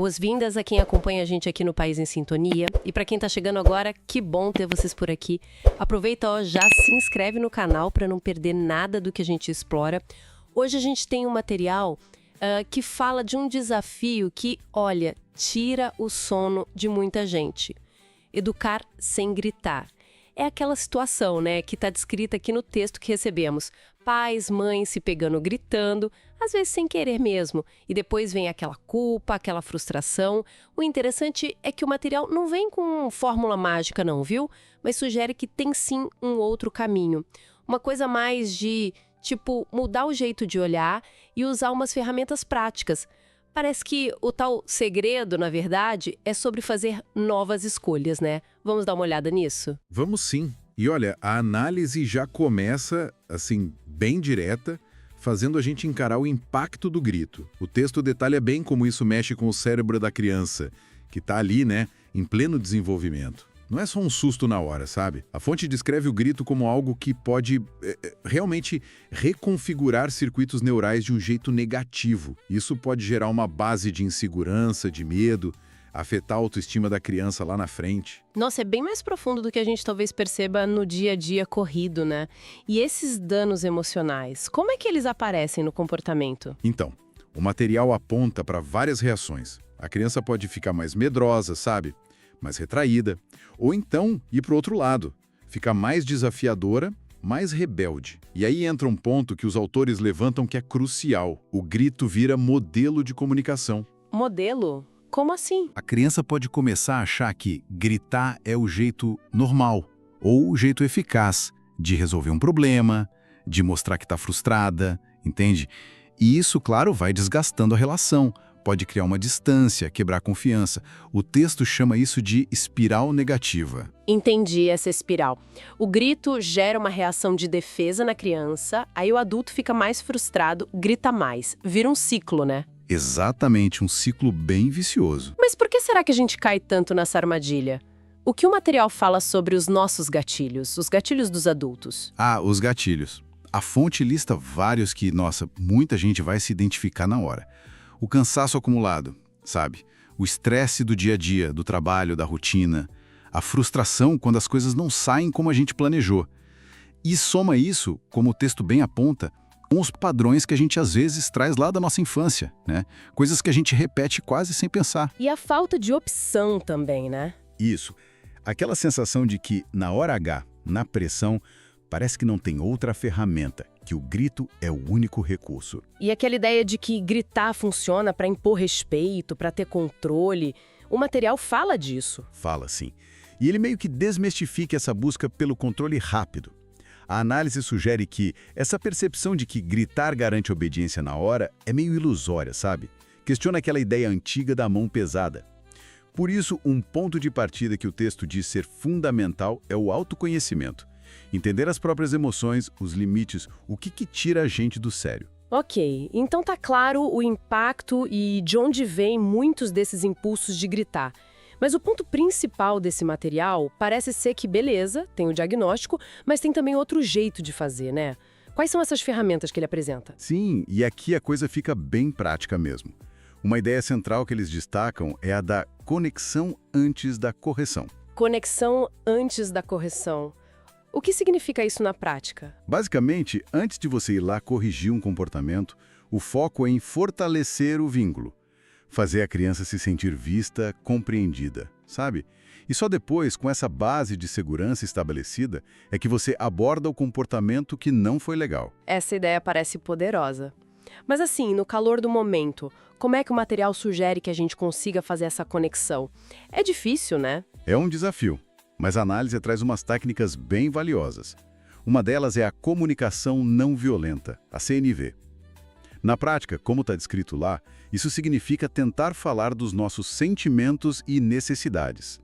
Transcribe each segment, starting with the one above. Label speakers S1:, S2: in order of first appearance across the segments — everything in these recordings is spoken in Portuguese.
S1: Boas-vindas a quem acompanha a gente aqui no País em Sintonia. E para quem tá chegando agora, que bom ter vocês por aqui. Aproveita, ó, já se inscreve no canal para não perder nada do que a gente explora. Hoje a gente tem um material que fala de um desafio que, olha, tira o sono de muita gente. Educar sem gritar. É aquela situação, né, que está descrita aqui no texto que recebemos. Pais, mães se pegando gritando, às vezes sem querer mesmo. E depois vem aquela culpa, aquela frustração. O interessante é que o material não vem com fórmula mágica não, viu? Mas sugere que tem sim um outro caminho. Uma coisa mais de, tipo, mudar o jeito de olhar e usar umas ferramentas práticas. Parece que o tal segredo, na verdade, é sobre fazer novas escolhas, né? Vamos dar uma olhada nisso?
S2: Vamos sim. E olha, a análise já começa, assim, bem direta, fazendo a gente encarar o impacto do grito. O texto detalha bem como isso mexe com o cérebro da criança, que está ali, né, em pleno desenvolvimento. Não é só um susto na hora, sabe? A fonte descreve o grito como algo que pode realmente reconfigurar circuitos neurais de um jeito negativo. Isso pode gerar uma base de insegurança, de medo, afetar a autoestima da criança lá na frente.
S1: Nossa, é bem mais profundo do que a gente talvez perceba no dia a dia corrido, né? E esses danos emocionais, como é que eles aparecem no comportamento?
S2: Então, o material aponta para várias reações. A criança pode ficar mais medrosa, sabe? Mais retraída, ou então ir para o outro lado, ficar mais desafiadora, mais rebelde. E aí entra um ponto que os autores levantam que é crucial. O grito vira modelo de comunicação.
S1: Modelo? Como assim?
S2: A criança pode começar a achar que gritar é o jeito normal, ou o jeito eficaz de resolver um problema, de mostrar que está frustrada, entende? E isso, claro, vai desgastando a relação. Pode criar uma distância, quebrar a confiança. O texto chama isso de espiral negativa.
S1: Entendi essa espiral. O grito gera uma reação de defesa na criança, aí o adulto fica mais frustrado, grita mais. Vira um ciclo, né?
S2: Exatamente, um ciclo bem vicioso.
S1: Mas por que será que a gente cai tanto nessa armadilha? O que o material fala sobre os nossos gatilhos, os gatilhos dos adultos?
S2: Ah, os gatilhos. A fonte lista vários que, nossa, muita gente vai se identificar na hora. O cansaço acumulado, sabe? O estresse do dia a dia, do trabalho, da rotina. A frustração quando as coisas não saem como a gente planejou. E soma isso, como o texto bem aponta, com os padrões que a gente às vezes traz lá da nossa infância, né? Coisas que a gente repete quase sem pensar.
S1: E a falta de opção também, né?
S2: Isso. Aquela sensação de que, na hora H, na pressão, parece que não tem outra ferramenta, que o grito é o único recurso.
S1: E aquela ideia de que gritar funciona para impor respeito, para ter controle, o material fala disso.
S2: Fala, sim. E ele meio que desmistifica essa busca pelo controle rápido. A análise sugere que essa percepção de que gritar garante obediência na hora é meio ilusória, sabe? Questiona aquela ideia antiga da mão pesada. Por isso, um ponto de partida que o texto diz ser fundamental é o autoconhecimento. Entender as próprias emoções, os limites, o que tira a gente do sério.
S1: Ok, então tá claro o impacto e de onde vêm muitos desses impulsos de gritar. Mas o ponto principal desse material parece ser que, beleza, tem o diagnóstico, mas tem também outro jeito de fazer, né? Quais são essas ferramentas que ele apresenta?
S2: Sim, e aqui a coisa fica bem prática mesmo. Uma ideia central que eles destacam é a da conexão antes da correção.
S1: Conexão antes da correção. O que significa isso na prática?
S2: Basicamente, antes de você ir lá corrigir um comportamento, o foco é em fortalecer o vínculo. Fazer a criança se sentir vista, compreendida, sabe? E só depois, com essa base de segurança estabelecida, é que você aborda o comportamento que não foi legal.
S1: Essa ideia parece poderosa. Mas assim, no calor do momento, como é que o material sugere que a gente consiga fazer essa conexão? É difícil, né?
S2: É um desafio. Mas a análise traz umas técnicas bem valiosas. Uma delas é a comunicação não violenta, a CNV. Na prática, como está descrito lá, isso significa tentar falar dos nossos sentimentos e necessidades.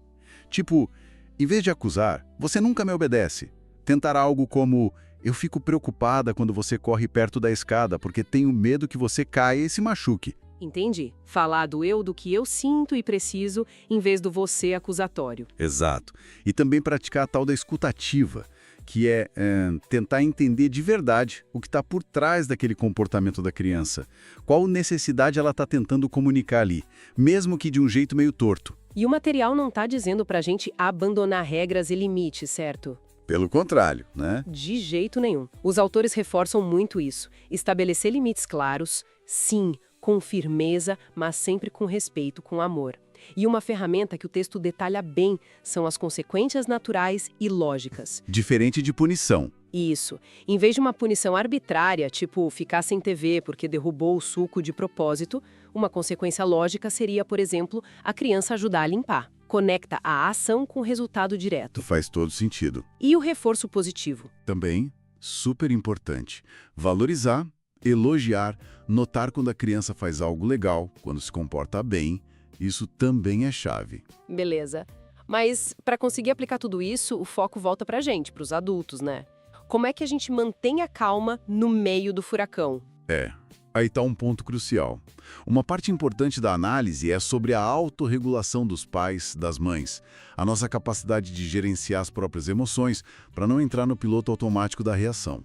S2: Tipo, em vez de acusar, você nunca me obedece. Tentar algo como, eu fico preocupada quando você corre perto da escada porque tenho medo que você caia e se machuque.
S1: Entendi. Falar do eu, do que eu sinto e preciso, em vez do você acusatório.
S2: Exato. E também praticar a tal da escutativa,
S3: que é tentar entender de verdade o que está por trás daquele comportamento da criança. Qual necessidade ela está tentando comunicar ali, mesmo que de um jeito meio torto.
S1: E o material não está dizendo para a gente abandonar regras e limites, certo?
S3: Pelo contrário, né?
S1: De jeito nenhum. Os autores reforçam muito isso. Estabelecer limites claros, sim, com firmeza, mas sempre com respeito, com amor. E uma ferramenta que o texto detalha bem são as consequências naturais e lógicas.
S3: Diferente de punição.
S1: Isso. Em vez de uma punição arbitrária, tipo ficar sem TV porque derrubou o suco de propósito, uma consequência lógica seria, por exemplo, a criança ajudar a limpar. Conecta a ação com o resultado direto.
S3: Faz todo sentido.
S1: E o reforço positivo?
S3: Também, super importante. Valorizar, elogiar, notar quando a criança faz algo legal, quando se comporta bem. Isso também é chave.
S1: Beleza. Mas, para conseguir aplicar tudo isso, o foco volta pra gente, pros adultos, né? Como é que a gente mantém a calma no meio do furacão?
S3: Aí está um ponto crucial. Uma parte importante da análise é sobre a autorregulação dos pais, das mães, a nossa capacidade de gerenciar as próprias emoções para não entrar no piloto automático da reação.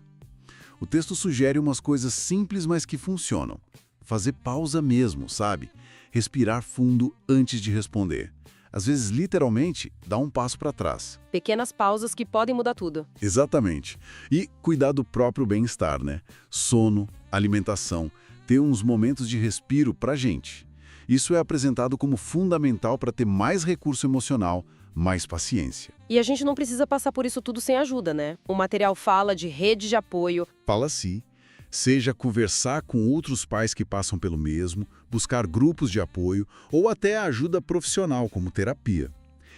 S3: O texto sugere umas coisas simples, mas que funcionam. Fazer pausa mesmo, sabe? Respirar fundo antes de responder. Às vezes, literalmente, dar um passo para trás.
S1: Pequenas pausas que podem mudar tudo.
S3: Exatamente. E cuidar do próprio bem-estar, né? Sono, alimentação, ter uns momentos de respiro pra gente. Isso é apresentado como fundamental para ter mais recurso emocional, mais paciência.
S1: E a gente não precisa passar por isso tudo sem ajuda, né? O material fala de rede de apoio.
S3: Fala sim. Seja conversar com outros pais que passam pelo mesmo, buscar grupos de apoio ou até ajuda profissional, como terapia.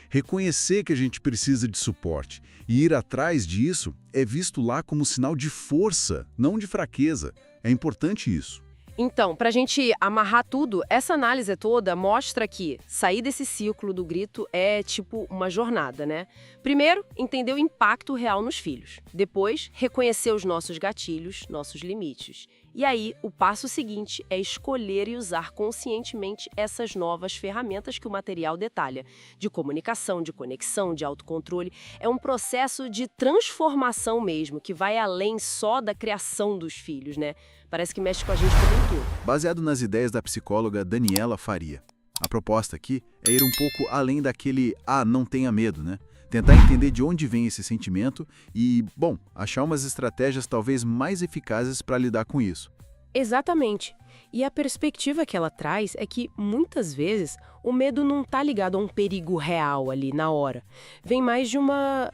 S3: Reconhecer que a gente precisa de suporte e ir atrás disso é visto lá como sinal de força, não de fraqueza. É importante isso.
S1: Então, pra gente amarrar tudo, essa análise toda mostra que sair desse círculo do grito é tipo uma jornada, né? Primeiro, entender o impacto real nos filhos. Depois, reconhecer os nossos gatilhos, nossos limites. E aí, o passo seguinte é escolher e usar conscientemente essas novas ferramentas que o material detalha. De comunicação, de conexão, de autocontrole. É um processo de transformação mesmo, que vai além só da criação dos filhos, né? Parece que mexe com a gente como um todo.
S3: Baseado nas ideias da psicóloga Daniela Faria. A proposta aqui é ir um pouco além daquele não tenha medo, né? Tentar entender de onde vem esse sentimento e, bom, achar umas estratégias talvez mais eficazes para lidar com isso.
S1: Exatamente. E a perspectiva que ela traz é que, muitas vezes, o medo não está ligado a um perigo real ali, na hora. Vem mais de uma...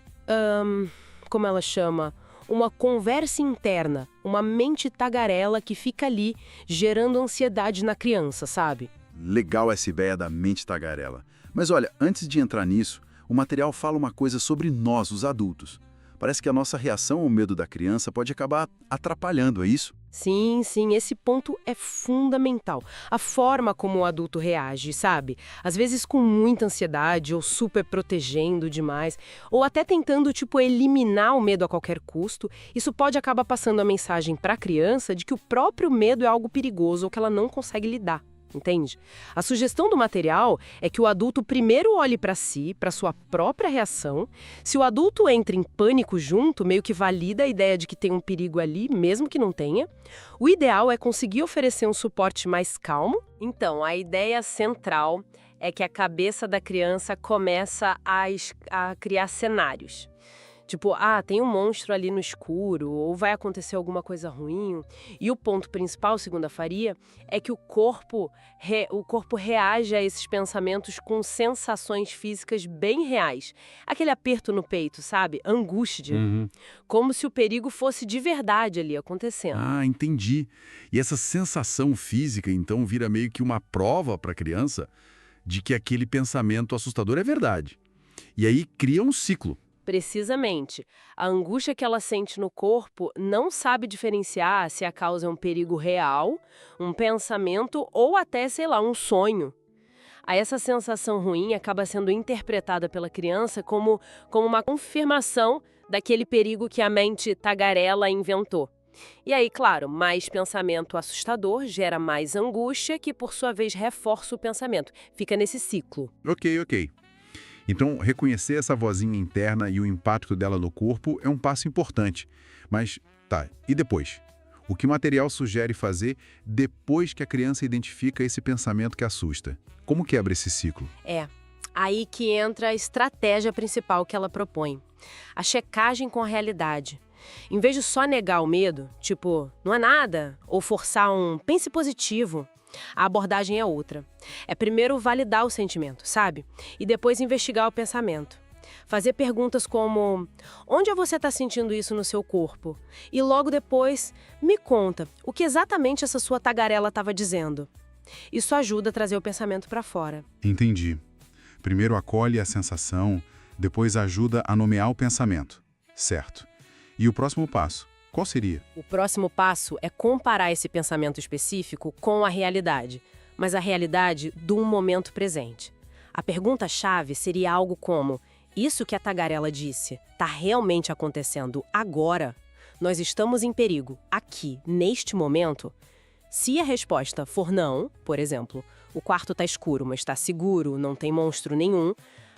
S1: como ela chama? Uma conversa interna, uma mente tagarela que fica ali, gerando ansiedade na criança, sabe?
S3: Legal essa ideia da mente tagarela. Mas olha, antes de entrar nisso, o material fala uma coisa sobre nós, os adultos. Parece que a nossa reação ao medo da criança pode acabar atrapalhando, é isso?
S1: Sim, esse ponto é fundamental. A forma como o adulto reage, sabe? Às vezes com muita ansiedade ou super protegendo demais, ou até tentando, eliminar o medo a qualquer custo, isso pode acabar passando a mensagem para a criança de que o próprio medo é algo perigoso ou que ela não consegue lidar. Entende? A sugestão do material é que o adulto primeiro olhe para si, para sua própria reação. Se o adulto entra em pânico junto, meio que valida a ideia de que tem um perigo ali, mesmo que não tenha. O ideal é conseguir oferecer um suporte mais calmo. Então, a ideia central é que a cabeça da criança começa a criar cenários. Tipo, tem um monstro ali no escuro, ou vai acontecer alguma coisa ruim. E o ponto principal, segundo a Faria, é que o corpo reage a esses pensamentos com sensações físicas bem reais. Aquele aperto no peito, sabe? Angústia. Como se o perigo fosse de verdade ali acontecendo.
S3: Entendi. E essa sensação física, então, vira meio que uma prova para a criança de que aquele pensamento assustador é verdade. E aí cria um ciclo.
S1: Precisamente. A angústia que ela sente no corpo não sabe diferenciar se a causa é um perigo real, um pensamento ou até, um sonho. Aí essa sensação ruim acaba sendo interpretada pela criança como uma confirmação daquele perigo que a mente tagarela inventou. E aí, claro, mais pensamento assustador gera mais angústia, que por sua vez reforça o pensamento. Fica nesse ciclo.
S3: Ok.
S2: Então, reconhecer essa vozinha interna e o impacto dela no corpo é um passo importante. Mas, tá, e depois? O que o material sugere fazer depois que a criança identifica esse pensamento que assusta? Como quebra esse ciclo?
S1: Aí que entra a estratégia principal que ela propõe. A checagem com a realidade. Em vez de só negar o medo, tipo, não é nada, ou forçar um pense positivo, a abordagem é outra. É primeiro validar o sentimento, sabe? E depois investigar o pensamento. Fazer perguntas como: onde você está sentindo isso no seu corpo? E logo depois, me conta, o que exatamente essa sua tagarela estava dizendo? Isso ajuda a trazer o pensamento para fora.
S2: Entendi. Primeiro acolhe a sensação, depois ajuda a nomear o pensamento. Certo. E o próximo passo? Qual seria?
S1: O próximo passo é comparar esse pensamento específico com a realidade, mas a realidade de um momento presente. A pergunta-chave seria algo como: isso que a tagarela disse está realmente acontecendo agora? Nós estamos em perigo aqui, neste momento? Se a resposta for não, por exemplo, o quarto está escuro, mas está seguro, não tem monstro nenhum,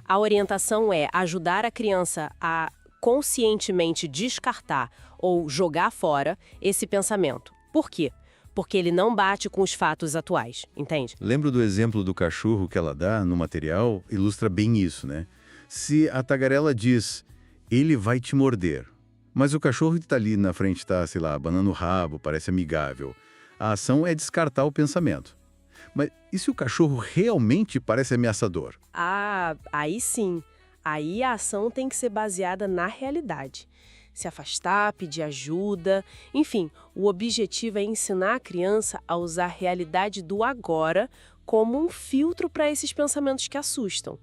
S1: a orientação é ajudar a criança a conscientemente descartar ou jogar fora esse pensamento. Por quê? Porque ele não bate com os fatos atuais, entende?
S3: Lembro do exemplo do cachorro que ela dá no material, ilustra bem isso, né? Se a tagarela diz, ele vai te morder, mas o cachorro que está ali na frente está, sei lá, abanando o rabo, parece amigável, a ação é descartar o pensamento. Mas e se o cachorro realmente parece ameaçador?
S1: Aí sim. Aí a ação tem que ser baseada na realidade. Se afastar, pedir ajuda, enfim, o objetivo é ensinar a criança a usar a realidade do agora como um filtro para esses pensamentos que assustam.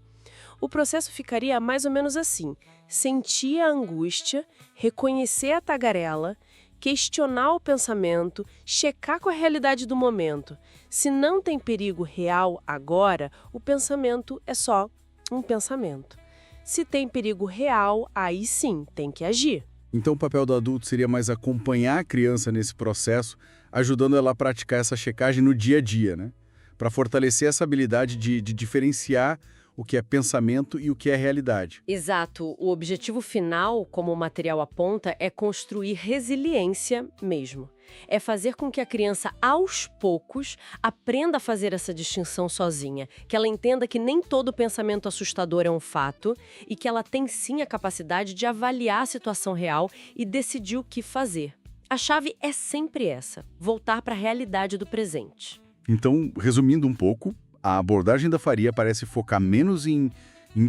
S1: O processo ficaria mais ou menos assim: sentir a angústia, reconhecer a tagarela, questionar o pensamento, checar com a realidade do momento. Se não tem perigo real agora, o pensamento é só um pensamento. Se tem perigo real, aí sim, tem que agir.
S4: Então o papel do adulto seria mais acompanhar a criança nesse processo, ajudando ela a praticar essa checagem no dia a dia, né? Para fortalecer essa habilidade de diferenciar o que é pensamento e o que é realidade.
S1: Exato. O objetivo final, como o material aponta, é construir resiliência mesmo. É fazer com que a criança, aos poucos, aprenda a fazer essa distinção sozinha. Que ela entenda que nem todo pensamento assustador é um fato e que ela tem sim a capacidade de avaliar a situação real e decidir o que fazer. A chave é sempre essa: voltar para a realidade do presente.
S4: Então, resumindo um pouco, a abordagem da Faria parece focar menos em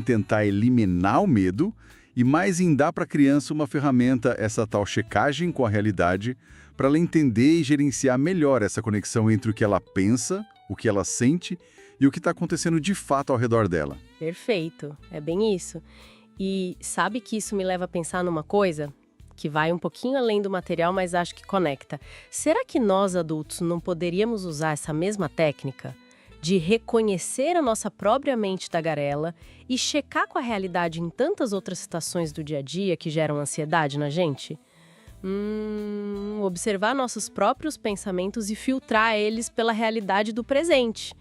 S4: tentar eliminar o medo e mais em dar para a criança uma ferramenta, essa tal checagem com a realidade, para ela entender e gerenciar melhor essa conexão entre o que ela pensa, o que ela sente e o que está acontecendo de fato ao redor dela.
S1: Perfeito, é bem isso. E sabe que isso me leva a pensar numa coisa que vai um pouquinho além do material, mas acho que conecta. Será que nós, adultos, não poderíamos usar essa mesma técnica de reconhecer a nossa própria mente tagarela e checar com a realidade em tantas outras situações do dia a dia que geram ansiedade na gente? Observar nossos próprios pensamentos e filtrar eles pela realidade do presente.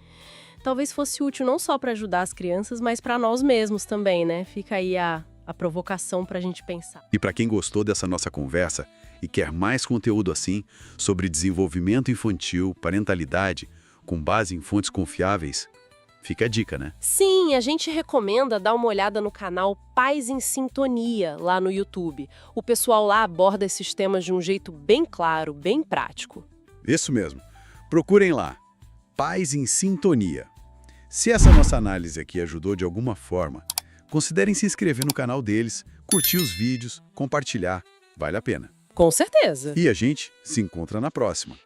S1: Talvez fosse útil não só para ajudar as crianças, mas para nós mesmos também, né? Fica aí a provocação para a gente pensar.
S3: E para quem gostou dessa nossa conversa e quer mais conteúdo assim, sobre desenvolvimento infantil, parentalidade, com base em fontes confiáveis, fica a dica, né?
S1: Sim, a gente recomenda dar uma olhada no canal Pais em Sintonia, lá no YouTube. O pessoal lá aborda esses temas de um jeito bem claro, bem prático.
S3: Isso mesmo. Procurem lá. Pais em Sintonia. Se essa nossa análise aqui ajudou de alguma forma, considerem se inscrever no canal deles, curtir os vídeos, compartilhar. Vale a pena.
S1: Com certeza.
S3: E a gente se encontra na próxima.